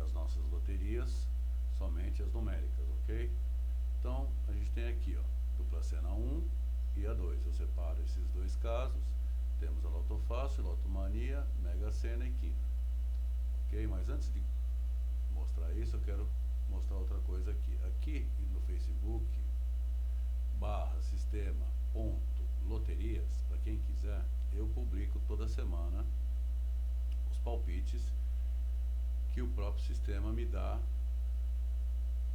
as nossas loterias, somente as numéricas, ok? Então, a gente tem aqui, ó, dupla Sena 1 e a 2. Eu separo esses dois casos. Temos a Loto Fácil, Loto Mania, Mega Sena e Quina. Ok? Mas antes de mostrar isso, eu quero mostrar outra coisa aqui. Aqui no Facebook, /sistema.loterias, para quem quiser, eu publico toda semana os palpites que o próprio sistema me dá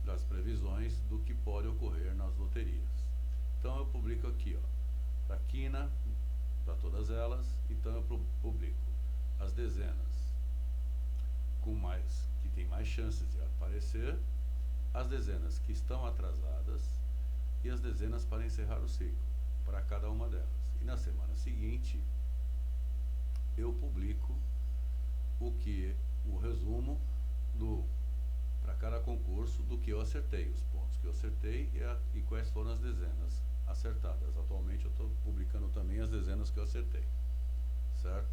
das previsões do que pode ocorrer nas loterias. Então eu publico aqui, ó, para Quina, para todas elas. Então eu publico as dezenas que tem mais chances de aparecer, as dezenas que estão atrasadas e as dezenas para encerrar o ciclo, para cada uma delas. E na semana seguinte eu publico o resumo para cada concurso do que eu acertei, os pontos que eu acertei e quais foram as dezenas acertadas. Atualmente eu estou publicando também as dezenas que eu acertei, certo?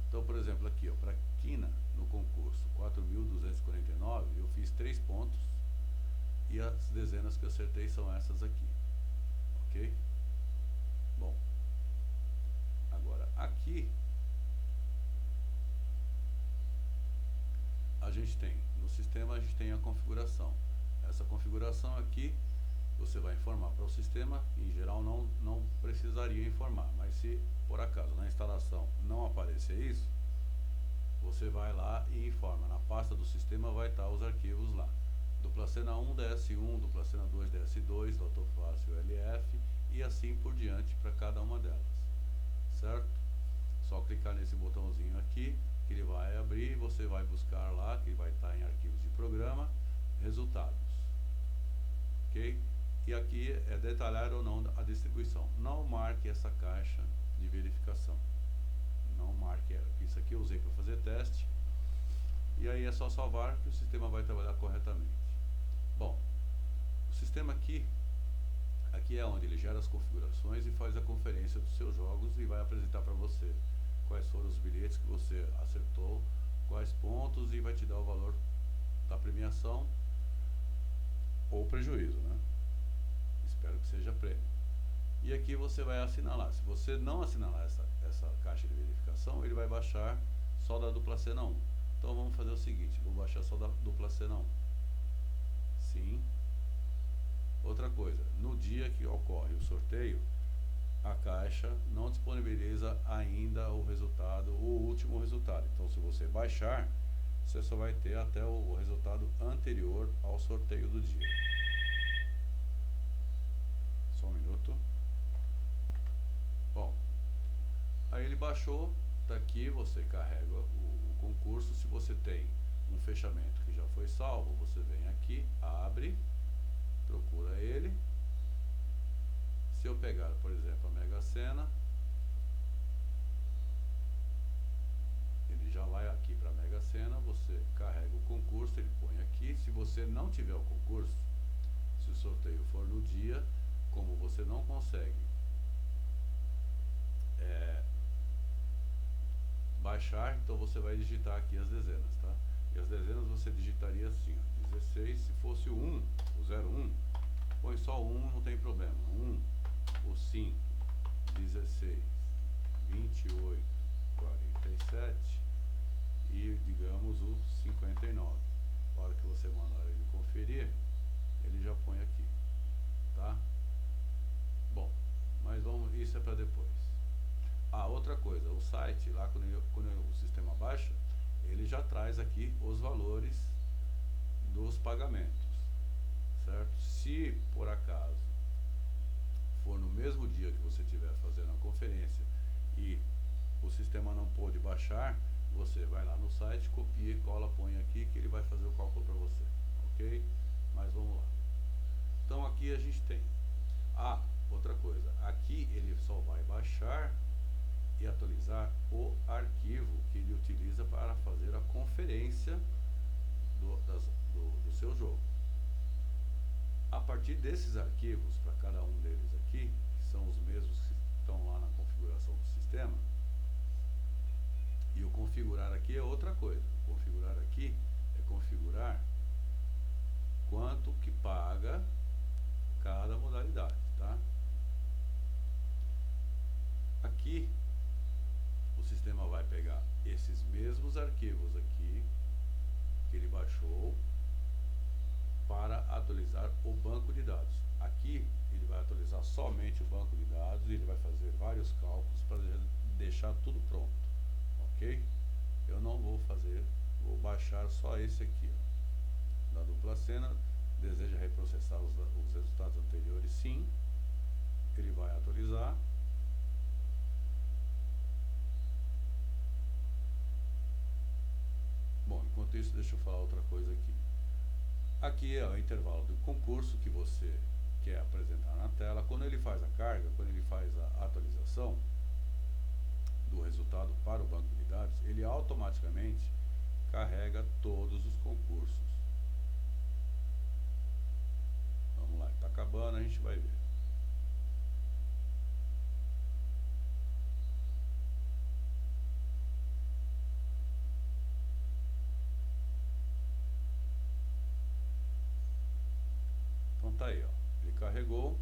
Então, por exemplo, aqui, para Quina, no concurso 4.249, eu fiz 3 pontos e as dezenas que eu acertei são essas aqui, ok? Bom, agora aqui a gente tem, no sistema a gente tem a configuração. Essa configuração aqui você vai informar para o sistema, em geral não precisaria informar, mas se por acaso na instalação não aparecer isso, você vai lá e informa. Na pasta do sistema vai estar os arquivos lá. Dupla Sena 1, DS1, Dupla Sena 2, DS2, Loto Fácil, LF e assim por diante para cada uma delas, certo? Só clicar nesse botãozinho aqui que ele vai abrir e você vai buscar lá, que vai estar em arquivos de programa, resultados, ok? E aqui é detalhar ou não a distribuição. Não marque essa caixa de verificação, não marque ela. Isso aqui eu usei para fazer teste e aí é só salvar que o sistema vai trabalhar corretamente. Bom, o sistema aqui é onde ele gera as configurações e faz a conferência dos seus jogos e vai apresentar para você quais foram os bilhetes que você acertou, quais pontos, e vai te dar o valor da premiação ou prejuízo, né? Espero que seja prêmio. E aqui você vai assinalar. Se você não assinalar essa caixa de verificação, ele vai baixar só da dupla Sena 1. Então vamos fazer o seguinte, vou baixar só da dupla Sena 1. Sim. Outra coisa, no dia que ocorre o sorteio, a caixa não disponibiliza ainda o resultado, o último resultado. Então se você baixar, você só vai ter até o resultado anterior ao sorteio do dia. Só um minuto. Bom, aí ele baixou, tá aqui, você carrega o concurso. Se você tem um fechamento que já foi salvo, você vem aqui, abre, procura ele. Se eu pegar, por exemplo, a Mega Sena, ele já vai aqui para a Mega Sena, você carrega o concurso, ele põe aqui. Se você não tiver o concurso, se o sorteio for no dia, como você não consegue baixar, então você vai digitar aqui as dezenas, tá? E as dezenas você digitaria assim, ó, 16, se fosse o 1, o 01, põe só o 1, não tem problema. 1, o 5, 16, 28, 47 e digamos o 59. Na hora que você mandar ele conferir, ele já põe aqui, tá? Bom, mas isso é para depois. Outra coisa, o site lá, quando o sistema baixa, ele já traz aqui os valores dos pagamentos, certo? Se por acaso for no mesmo dia que você estiver fazendo a conferência e o sistema não pôde baixar, você vai lá no site, copia e cola, põe aqui que ele vai fazer o cálculo para você, ok? Mas vamos lá. Então aqui a gente tem outra coisa, aqui ele só vai baixar e atualizar o arquivo que ele utiliza para fazer a conferência do seu jogo. A partir desses arquivos, para cada um deles aqui, que são os mesmos que estão lá na configuração do sistema, e o configurar aqui é outra coisa. Configurar aqui é configurar quanto que paga cada modalidade, tá? Aqui o sistema vai pegar esses mesmos arquivos aqui que ele baixou para atualizar o banco de dados. Aqui ele vai atualizar somente o banco de dados e ele vai fazer vários cálculos para deixar tudo pronto, ok? Eu não vou fazer, vou baixar só esse aqui, ó, da dupla cena. Deseja reprocessar os resultados anteriores? Sim. Ele vai atualizar. Bom, enquanto isso, deixa eu falar outra coisa aqui. Aqui é o intervalo do concurso que você quer apresentar na tela. Quando ele faz a carga, quando ele faz a atualização do resultado para o banco de dados, ele automaticamente carrega todos os concursos. Vamos lá, está acabando, a gente vai ver. Então tá aí, ó. Ele carregou.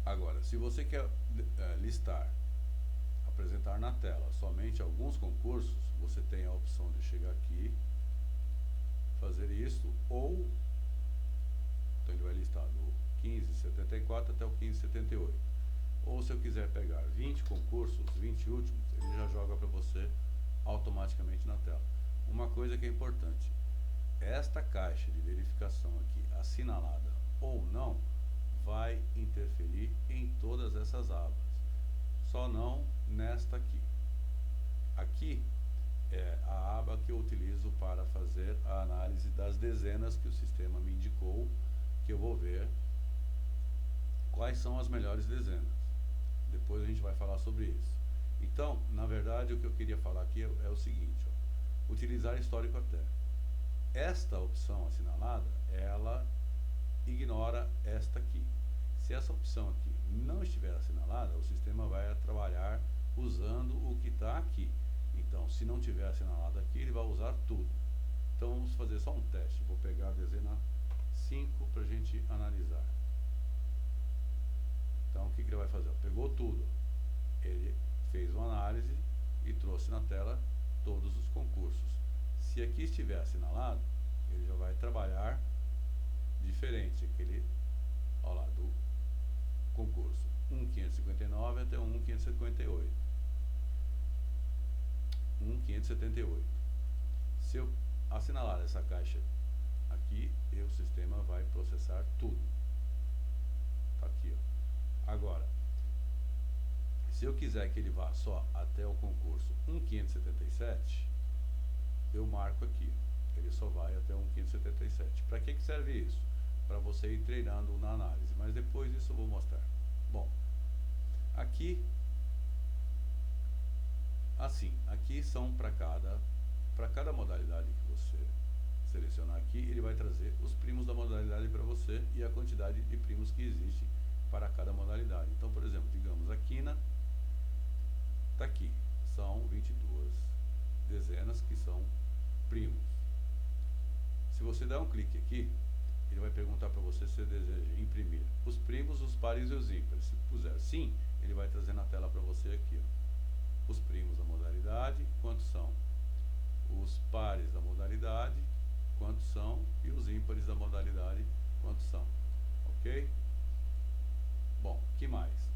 Agora, se você quer listar, apresentar na tela somente alguns concursos, você tem a opção de chegar aqui, fazer isso, ou então ele vai listar do 1574 até o 1578. Ou se eu quiser pegar 20 concursos, 20 últimos, ele já joga para você automaticamente na tela. Uma coisa que é importante, esta caixa de verificação aqui, assinalada ou não, vai interferir em todas essas abas, só não nesta aqui. Aqui é a aba que eu utilizo para fazer a análise das dezenas que o sistema me indicou, que eu vou ver quais são as melhores dezenas. Depois a gente vai falar sobre isso. Então, na verdade, o que eu queria falar aqui é o seguinte, ó, utilizar histórico até. Esta opção assinalada, ela ignora esta aqui. Se essa opção aqui não estiver assinalada, o sistema vai trabalhar usando o que está aqui. Então, se não tiver assinalado aqui, ele vai usar tudo. Então, vamos fazer só um teste. Vou pegar a dezena 5 para a gente analisar. Então, o que ele vai fazer? Pegou tudo. Ele fez uma análise e trouxe na tela todos os concursos. Se aqui estiver assinalado, ele já vai trabalhar diferente. Aquele, ó lá, do concurso 1.559 até 1.558. 1.578. Se eu assinalar essa caixa aqui, o sistema vai processar tudo. Tá aqui, ó. Agora, se eu quiser que ele vá só até o concurso 1.577, eu marco aqui. Ele só vai até 1.577. Para que serve isso? Para você ir treinando na análise, mas depois isso eu vou mostrar. Bom, aqui, assim, aqui são para cada modalidade que você selecionar aqui, ele vai trazer os primos da modalidade para você e a quantidade de primos que existe para cada modalidade. Então, por exemplo, digamos, a quina está aqui, são 22 dezenas que são primos. Se você der um clique aqui, ele vai perguntar para você se você deseja imprimir os primos, os pares e os ímpares. Se puser sim, ele vai trazer na tela para você aqui, ó, os primos da modalidade, quantos são, os pares da modalidade, quantos são, e os ímpares da modalidade, quantos são. Ok? Bom, que mais?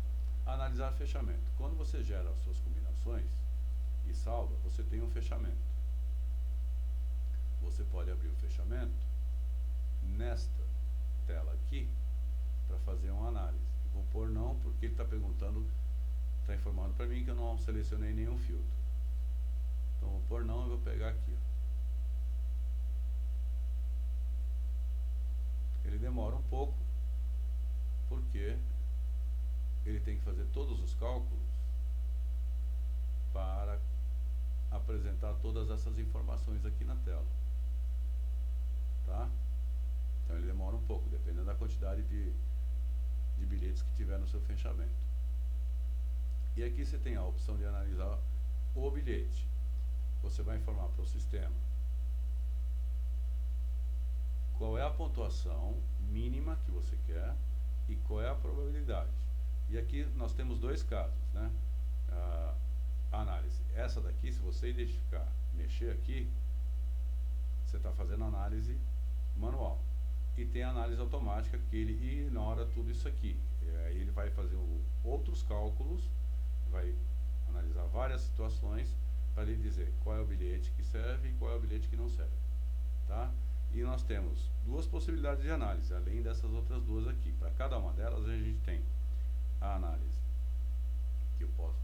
Analisar fechamento. Quando você gera as suas combinações e salva, você tem um fechamento. Você pode abrir o fechamento nesta tela aqui para fazer uma análise. Vou pôr não, porque ele está perguntando, está informando para mim que eu não selecionei nenhum filtro. Então vou pôr não e vou pegar aqui, ó. Ele demora um pouco porque ele tem que fazer todos os cálculos para apresentar todas essas informações aqui na tela, tá? Então ele demora um pouco, dependendo da quantidade de bilhetes que tiver no seu fechamento. E aqui você tem a opção de analisar o bilhete. você vai informar para o sistema qual é a pontuação mínima que você quer e qual é a probabilidade. E aqui nós temos dois casos, né? A análise. Essa daqui, se você identificar, mexer aqui, você está fazendo análise manual. E tem a análise automática, que ele ignora tudo isso aqui. Aí ele vai fazer outros cálculos, vai analisar várias situações para lhe dizer qual é o bilhete que serve e qual é o bilhete que não serve, tá? E nós temos duas possibilidades de análise, além dessas outras duas aqui. Para cada uma delas a gente tem a análise que eu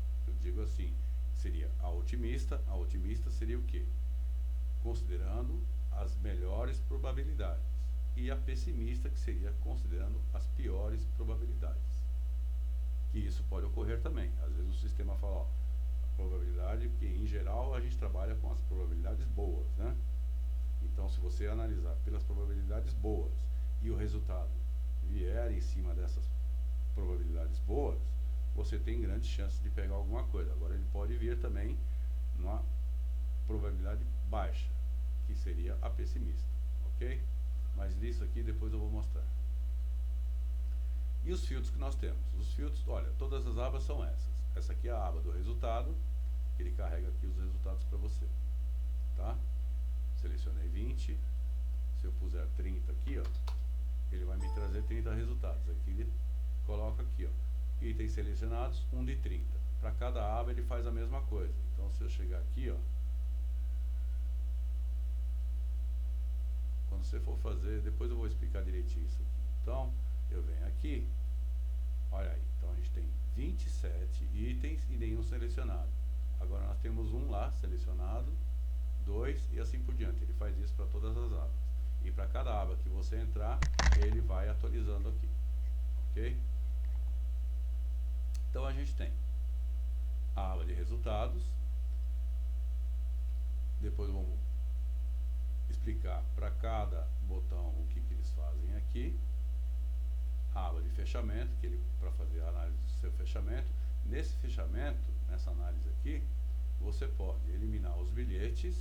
digo assim, seria a otimista. A otimista seria o quê? Considerando as melhores probabilidades. E a pessimista, que seria considerando as piores probabilidades. Que isso pode ocorrer também. Às vezes o sistema fala, ó, a probabilidade, que em geral a gente trabalha com as probabilidades boas, né? Então, se você analisar pelas probabilidades boas e o resultado vier em cima dessas probabilidades boas, você tem grandes chances de pegar alguma coisa. Agora, ele pode vir também numa probabilidade baixa, que seria a pessimista, ok? Mas isso aqui depois eu vou mostrar. E os filtros que nós temos? Os filtros, olha, todas as abas são essas. Essa aqui é a aba do resultado, que ele carrega aqui os resultados para você, tá? Selecionei 20, se eu puser 30 aqui, ó, ele vai me trazer 30 resultados. Aqui ele coloca aqui, ó, itens selecionados, 1 de 30. Para cada aba ele faz a mesma coisa. Então, se eu chegar aqui, ó, quando você for fazer, depois eu vou explicar direitinho isso aqui. Então, eu venho aqui, olha aí, então a gente tem 27 itens e nenhum selecionado. Agora nós temos um lá selecionado, 2 e assim por diante. Ele faz isso para todas as abas. E para cada aba que você entrar, ele vai atualizando aqui, ok? Então a gente tem a aba de resultados. Depois vamos explicar para cada botão o que eles fazem aqui. A aba de fechamento, que ele para fazer a análise do seu fechamento. Nesse fechamento, nessa análise aqui, você pode eliminar os bilhetes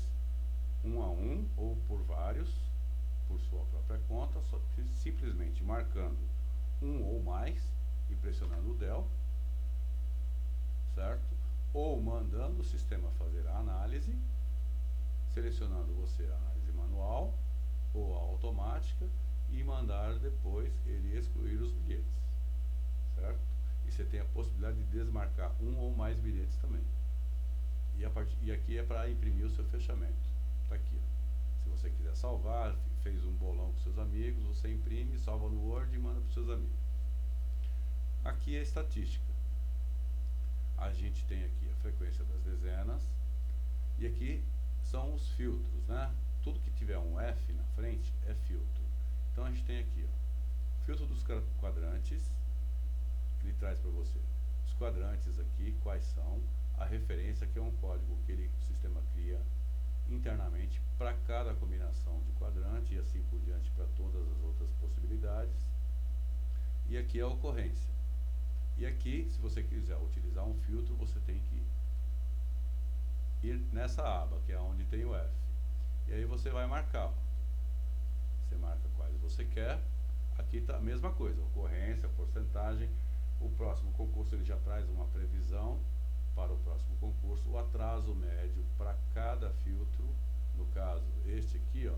um a um ou por vários, por sua própria conta, só simplesmente marcando um ou mais e pressionando o del, certo? Ou mandando o sistema fazer a análise, selecionando você a análise manual ou a automática e mandar depois ele excluir os bilhetes, certo? E você tem a possibilidade de desmarcar um ou mais bilhetes também. E aqui é para imprimir o seu fechamento. Está aqui, ó. Se você quiser salvar, fez um bolão com seus amigos, você imprime, salva no Word e manda para os seus amigos. Aqui é a estatística. A gente tem aqui a frequência das dezenas e aqui são os filtros, né? Tudo que tiver um F na frente é filtro. Então a gente tem aqui, ó, filtro dos quadrantes, que ele traz para você. Os quadrantes aqui, quais são, a referência, que é um código que o sistema cria internamente para cada combinação de quadrante e assim por diante para todas as outras possibilidades. E aqui é a ocorrência. E aqui, se você quiser utilizar um filtro, você tem que ir nessa aba, que é onde tem o F. E aí você vai marcar, ó. Você marca quais você quer. Aqui está a mesma coisa, ocorrência, porcentagem. O próximo concurso ele já traz uma previsão para o próximo concurso, o atraso médio para cada filtro. No caso, este aqui, ó,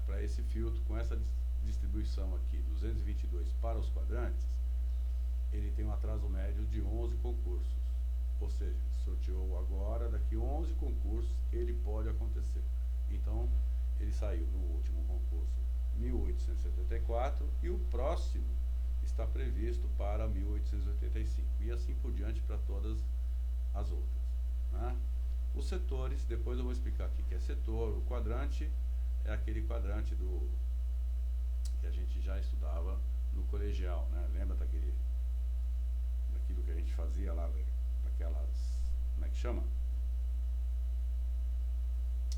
para esse filtro, com essa distribuição aqui, 222 para os quadrantes, ele tem um atraso médio de 11 concursos. Ou seja, sorteou agora, daqui 11 concursos ele pode acontecer. Então, ele saiu no último concurso 1874 e o próximo está previsto para 1885 e assim por diante para todas as outras, né? Os setores, depois eu vou explicar aqui que é setor. O quadrante é aquele quadrante que a gente já estudava no colegial, né? Lembra daquilo que a gente fazia lá, daquelas, como é que chama?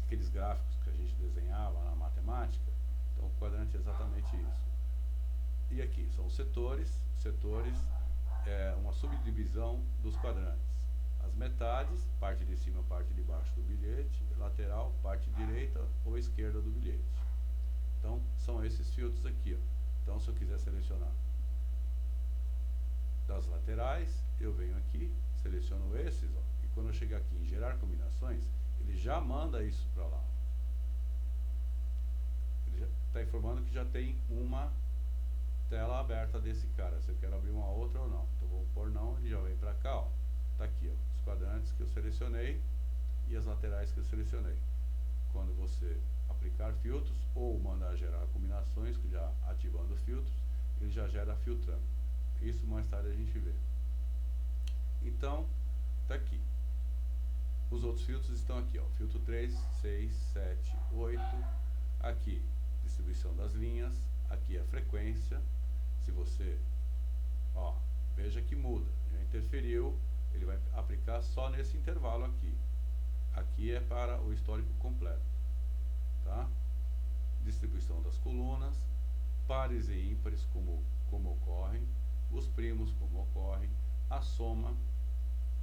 Aqueles gráficos que a gente desenhava na matemática. Então o quadrante é exatamente isso. E aqui são os setores. Setores é uma subdivisão dos quadrantes. as metades, parte de cima, parte de baixo do bilhete, lateral, parte direita ou esquerda do bilhete. Então, são esses filtros aqui, ó. Então, se eu quiser selecionar das laterais, eu venho aqui, seleciono esses, ó, e quando eu chegar aqui em gerar combinações, ele já manda isso para lá. Ele já está informando que já tem uma tela aberta desse cara, se eu quero abrir uma outra ou não. Então, vou pôr não, ele já vem para cá, ó. Tá aqui, ó, os quadrantes que eu selecionei e as laterais que eu selecionei. Quando você aplicar filtros ou mandar gerar combinações, que já ativando filtros, ele já gera filtrando. Isso mais tarde a gente vê. Então, tá aqui. Os outros filtros estão aqui, ó. Filtro 3, 6, 7, 8. Aqui, distribuição das linhas. Aqui a frequência. Se você, ó, veja que muda. Já interferiu, ele vai aplicar só nesse intervalo aqui. Aqui é para o histórico completo, tá? Distribuição das colunas, pares e ímpares como ocorrem, os primos como ocorrem, a soma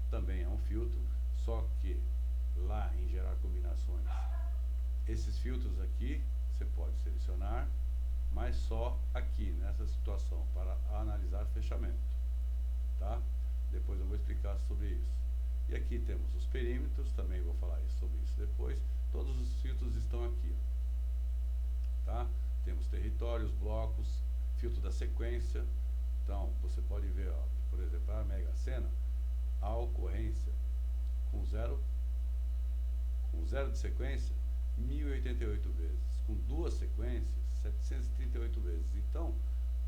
também é um filtro, só que lá em gerar combinações, esses filtros aqui você pode selecionar, mas só aqui nessa situação para analisar fechamento, tá? Depois eu vou explicar sobre isso. E aqui temos os perímetros, também vou falar sobre isso depois. Todos os filtros estão aqui, ó, tá? Temos territórios, blocos, filtro da sequência. Então, você pode ver, ó, por exemplo, a Mega Sena, a ocorrência com zero de sequência, 1088 vezes. Com duas sequências, 738 vezes. Então,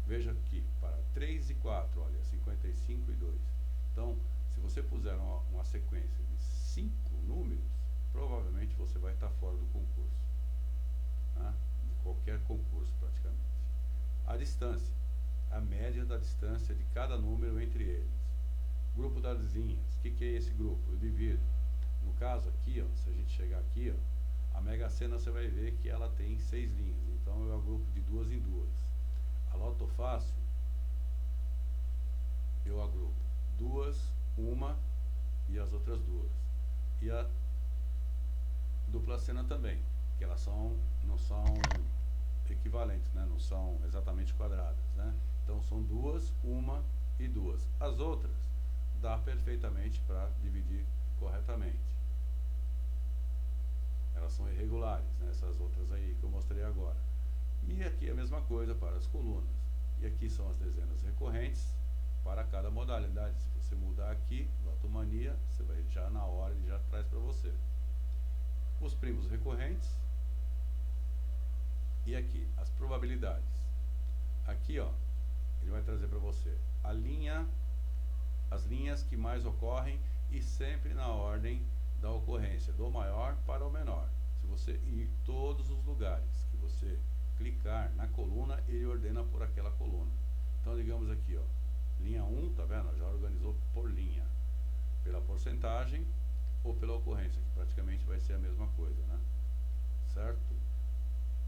veja aqui, para 3 e 4, olha, 55 e 2. Então, se você puser uma sequência de 5 números, provavelmente você vai estar fora do concurso, né? De qualquer concurso praticamente. A distância, a média da distância de cada número entre eles. Grupo das linhas, o que é esse grupo? Eu divido. No caso aqui, ó, se a gente chegar aqui, ó, a Mega Sena você vai ver que ela tem 6 linhas, então eu agrupo de 2 em 2. A Loto Fácil, eu agrupo 2, uma e as outras 2. E a Dupla Sena também, que elas não são equivalentes, né? Não são exatamente quadradas, né? Então são 2, uma e 2. As outras dá perfeitamente para dividir corretamente. Elas são irregulares, né? Essas outras aí que eu mostrei agora. E aqui a mesma coisa para as colunas. E aqui são as dezenas recorrentes para cada modalidade. Se você mudar aqui, Lotomania, você vai já na hora, ele já traz para você. Os primos recorrentes. E aqui, as probabilidades. Aqui, ó, ele vai trazer para você as linhas que mais ocorrem e sempre na ordem da ocorrência, do maior para o menor. Se você ir todos os lugares que você clicar na coluna, ele ordena por aquela coluna. Então, digamos aqui, ó, linha 1, tá vendo? Já organizou por linha, pela porcentagem ou pela ocorrência, que praticamente vai ser a mesma coisa, né? Certo?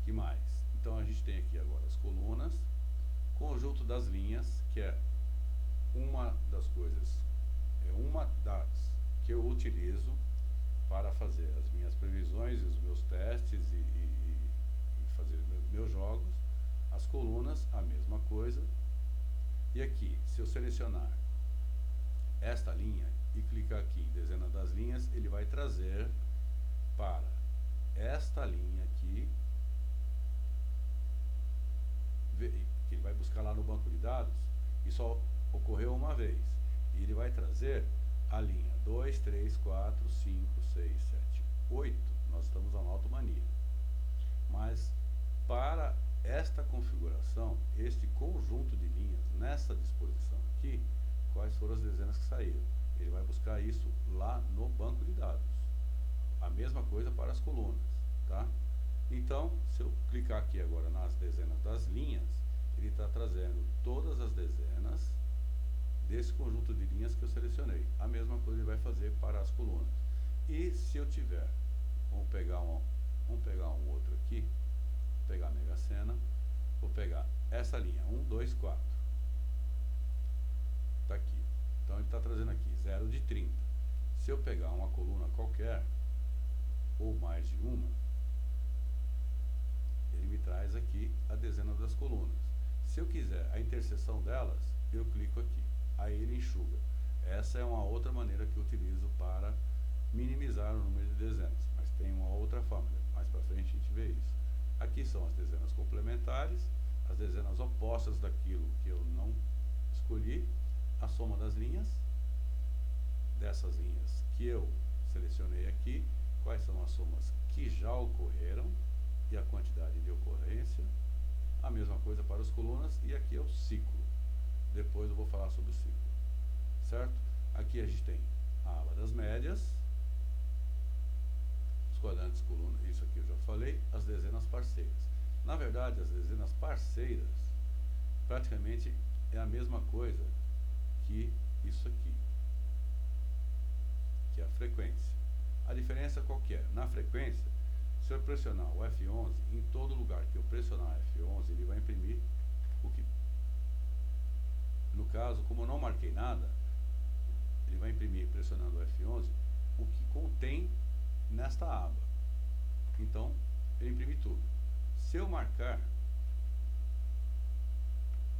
Que mais? Então, a gente tem aqui agora as colunas, conjunto das linhas, que é uma das coisas, é uma das que eu utilizo para fazer as minhas previsões, os meus testes e fazer meus jogos. As colunas, a mesma coisa. E aqui, se eu selecionar esta linha e clicar aqui em dezena das linhas, ele vai trazer para esta linha aqui, que ele vai buscar lá no banco de dados, e só ocorreu uma vez. E ele vai trazer a linha 2, 3, 4, 5, 6, 7, 8. Nós estamos na Lotomania. Mas para esta configuração, este conjunto de linhas, nessa disposição aqui, quais foram as dezenas que saíram? Ele vai buscar isso lá no banco de dados. A mesma coisa para as colunas, tá? Então, se eu clicar aqui agora nas dezenas das linhas, ele está trazendo todas as dezenas desse conjunto de linhas que eu selecionei. A mesma coisa ele vai fazer para as colunas. E se eu tiver, vamos pegar um outro aqui, vou pegar a Mega Sena, vou pegar essa linha, 1, 2, 4. Está aqui. Então ele está trazendo aqui 0 de 30. Se eu pegar uma coluna qualquer, ou mais de uma, ele me traz aqui a dezena das colunas. Se eu quiser a interseção delas, eu clico aqui, aí ele enxuga. Essa é uma outra maneira que eu utilizo para minimizar o número de dezenas, mas tem uma outra forma, mais para frente a gente vê isso. Aqui são as dezenas complementares, as dezenas opostas daquilo que eu não escolhi, a soma das linhas, dessas linhas que eu selecionei aqui, quais são as somas que já ocorreram e a quantidade de ocorrência, a mesma coisa para as colunas, e aqui é o ciclo. Depois eu vou falar sobre o ciclo, certo? Aqui a gente tem a aba das médias, os quadrantes, colunas, isso aqui eu já falei, as dezenas parceiras. Na verdade, as dezenas parceiras praticamente é a mesma coisa que isso aqui, que é a frequência. A diferença qual que é? Na frequência, se eu pressionar o F11, em todo lugar que eu pressionar F11, ele vai imprimir o que... No caso, como eu não marquei nada, ele vai imprimir, pressionando o F11, o que contém nesta aba. Então, ele imprime tudo. Se eu marcar,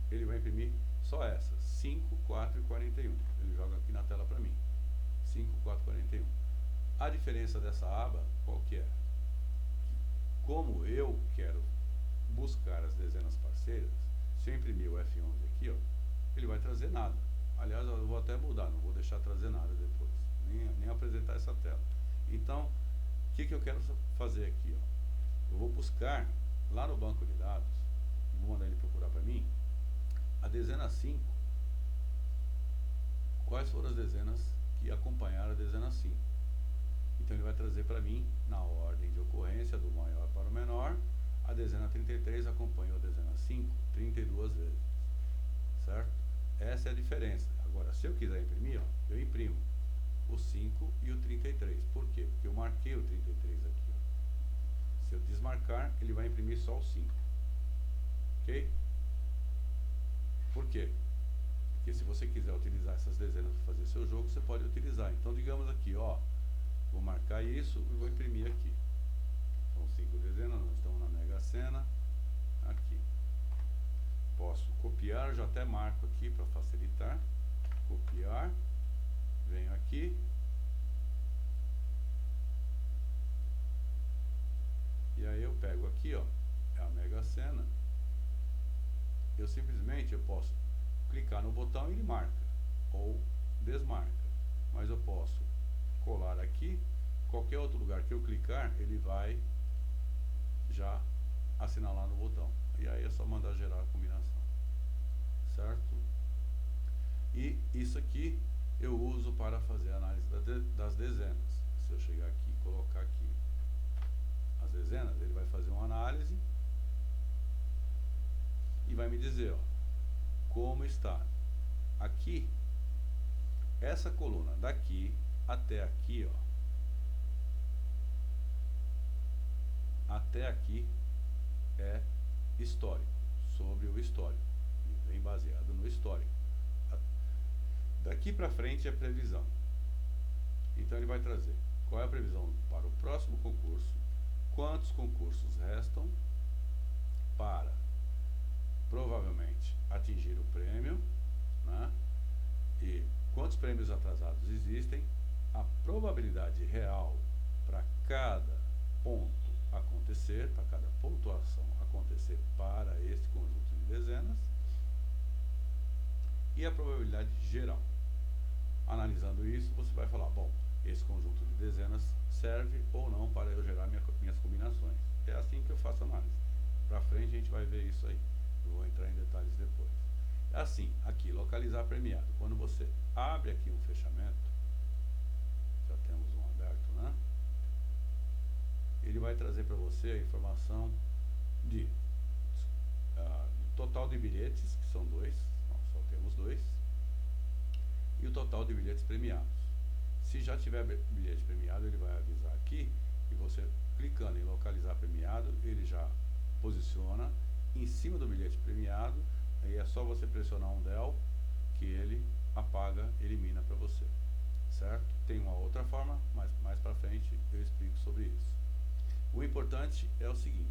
ele vai imprimir só essas, 5, 4 e 41. Ele joga aqui na tela para mim. 5, 4, 41. A diferença dessa aba, qual que é? Como eu quero buscar as dezenas parceiras, se eu imprimir o F11 aqui, ó, ele vai trazer nada. Aliás, eu vou até mudar, não vou deixar trazer nada depois, nem apresentar essa tela. Então, o que eu quero fazer aqui? Ó? Eu vou buscar lá no banco de dados, vou mandar ele procurar para mim, a dezena 5, quais foram as dezenas que acompanharam a dezena 5. Então ele vai trazer para mim, na ordem de ocorrência, do maior para o menor, a dezena 33 acompanhou a dezena 5 32 vezes, certo? Essa é a diferença. Agora, se eu quiser imprimir, ó, eu imprimo o 5 e o 33. Por quê? Porque eu marquei o 33 aqui. Ó. Se eu desmarcar, ele vai imprimir só o 5. Ok? Por quê? Porque se você quiser utilizar essas dezenas para fazer seu jogo, você pode utilizar. Então, digamos aqui, ó, vou marcar isso e vou imprimir aqui. São 5 dezenas, nós estamos na Mega Sena. Aqui. Posso copiar, já até marco aqui para facilitar. Copiar. Venho aqui. E aí eu pego aqui, ó, é a Mega Sena. Eu simplesmente posso clicar no botão e ele marca. Ou desmarca. Mas eu posso colar aqui. Qualquer outro lugar que eu clicar, ele vai já assinalar no botão. E aí é só mandar gerar a combinação. Certo? E isso aqui eu uso para fazer a análise das dezenas. Se eu chegar aqui e colocar aqui as dezenas, ele vai fazer uma análise e vai me dizer, ó, como está. Aqui, essa coluna daqui até aqui, ó, até aqui é histórico, sobre o histórico, bem baseado no histórico. Daqui para frente é previsão. Então ele vai trazer qual é a previsão para o próximo concurso, quantos concursos restam para provavelmente atingir o prêmio, né? E quantos prêmios atrasados existem, a probabilidade real para cada ponto acontecer, para cada pontuação acontecer para este conjunto de dezenas, e a probabilidade geral. Analisando isso, você vai falar, bom, esse conjunto de dezenas serve ou não para eu gerar minhas combinações. É assim que eu faço análise. Para frente a gente vai ver isso aí. Eu vou entrar em detalhes depois. Assim, aqui, localizar premiado. Quando você abre aqui um fechamento, já temos um aberto, né? Ele vai trazer para você a informação de total de bilhetes, que são 2, só temos 2, e o total de bilhetes premiados. Se já tiver bilhete premiado, ele vai avisar aqui, e você clicando em localizar premiado, ele já posiciona em cima do bilhete premiado, aí é só você pressionar um del que ele apaga, elimina para você. certo? Tem uma outra forma, mas mais para frente eu explico sobre isso. O importante é o seguinte,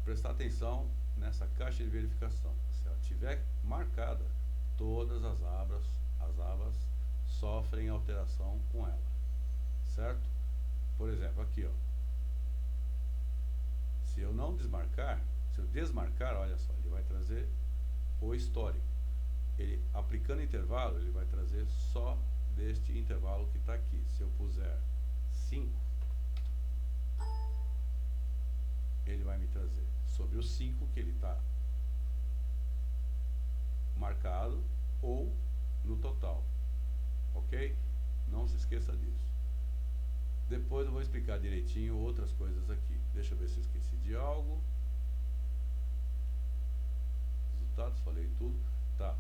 prestar atenção nessa caixa de verificação. Se ela tiver marcada, todas as abas sofrem alteração com ela, certo? Por exemplo, aqui, ó, se eu não desmarcar, se eu desmarcar, olha só, ele vai trazer o histórico. Ele, aplicando intervalo, ele vai trazer só deste intervalo que está aqui. Se eu puser 5, ele vai me trazer sobre os 5 que ele está marcado ou no total, ok? Não se esqueça disso. Depois eu vou explicar direitinho outras coisas aqui. Deixa eu ver se eu esqueci de algo. Resultados, falei tudo. Tá.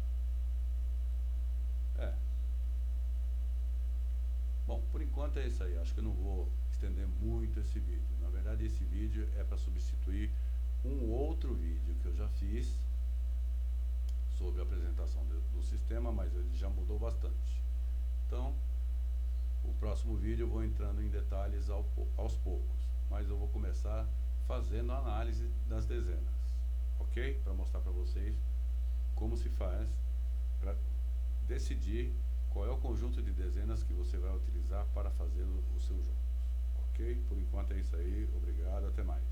Bom, por enquanto é isso aí. Acho que eu não vou estender muito esse vídeo. Na verdade, esse vídeo é para substituir um outro vídeo que eu já fiz sobre a apresentação do sistema, mas ele já mudou bastante. Então, o próximo vídeo eu vou entrando em detalhes aos poucos, mas eu vou começar fazendo a análise das dezenas, ok? Para mostrar para vocês como se faz para decidir qual é o conjunto de dezenas que você vai utilizar para fazer os seus jogos, ok? Por enquanto é isso aí, obrigado, até mais.